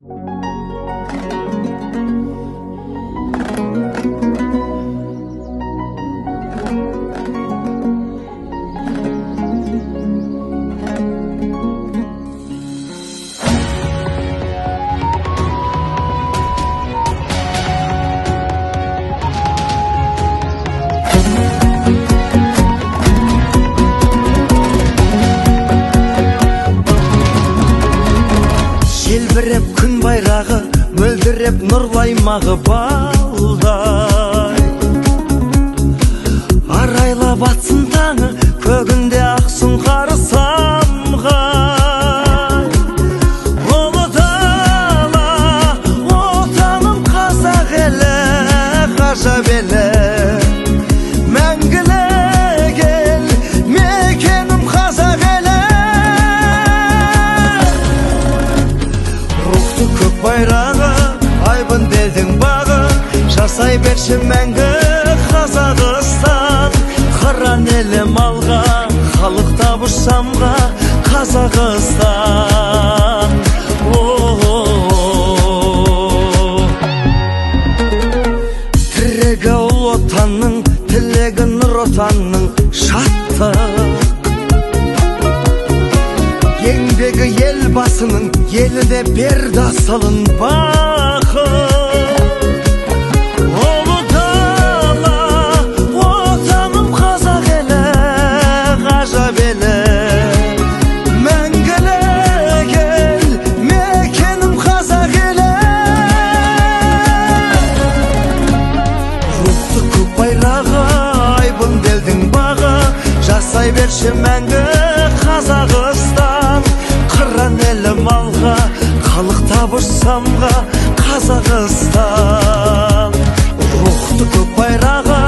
Желбіреп күн байрағы, мөлдіреп нұрлаймағы балдай. Арайлап атсын таңы, көгінде ақсын қары самғай. Ұлы дала, отаным қазақ елі, ғажап елі. Мәңгілік ел, мекенім қазақ елі. Рухты көк байрағы, айбын белдің бағы, жасай берші мәңгі Қазақстан. Қыран елім алға, халық табыш самға, Қазақстан. Тірегі ұл отанның, тілегі нұр отанның, шаттық. Еңбегі ел басының, еліне берді асылын бақыт. Ұлы дала, отаным қазақ елі, ғажап елі. Мәңгілік ел, мекенім қазақ елі. Рухты көк байрағы, айбын белдің бағы, жасай берші мәңгі Қазақстан. Қыран елім алға, халық табыш самға, Қазақстан. Рухты көк байрағы,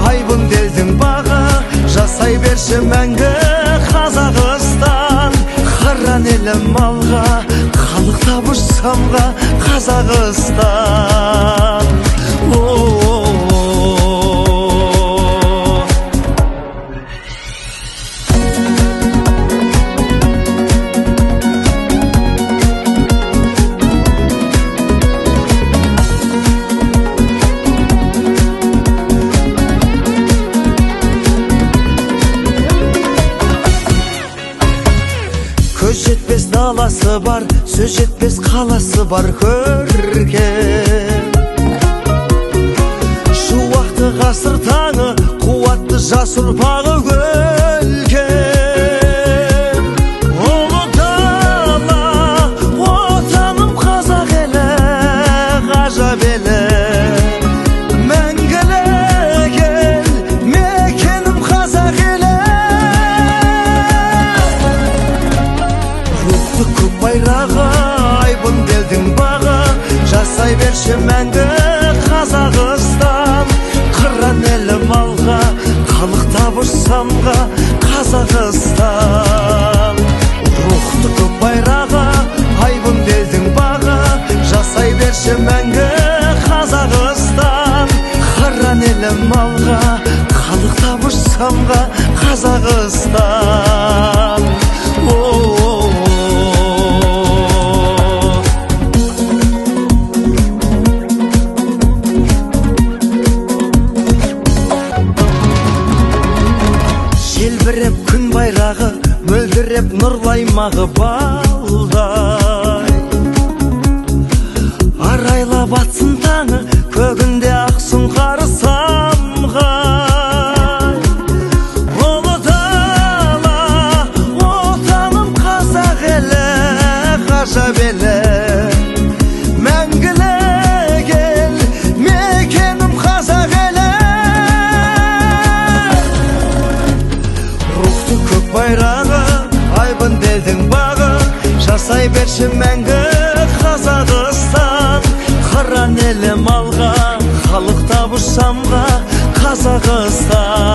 айбын белдің бағы, жасай берші мәңгі Қазақстан. Қыран елім алға, халық табыш самға, Қазақстан. Көз жетпес даласы бар, сөз жетпес қаласы бар көркем. Шуақты ғасыр таңы, қуатты жас ұрпағы өлкем. Ұлы дала, отаным қазақ елі, ғажап елі. Мәңгілік ел, мекенім қазақ елі. Рухты көк байрағы, айбын белдің бағы, жасай берші мәңгі Қазақстан. Қыран елім алға, халық табыш самға, Қазақстан. Рухты көк байрағы, айбын белдің бағы, жасай берші мәңгі Қазақстан. Қыран елім алға, халық табыш самға, Қазақстан. Желбіреп күн байрағы, мөлдіреп нұрлаймағы балдай. Арайлап атсын таңы, көгінде ақсын қары самғай. Ұлы дала, отаным қазақ елі, ғажап елі. Мәңгілік ел, мекенім қазақ елі. Рухты көк байрағы, айбын белдің бағы, жасай берші мәңгі Қазақстан. Қыран елім алға, халық табыш самға, Қазақстан.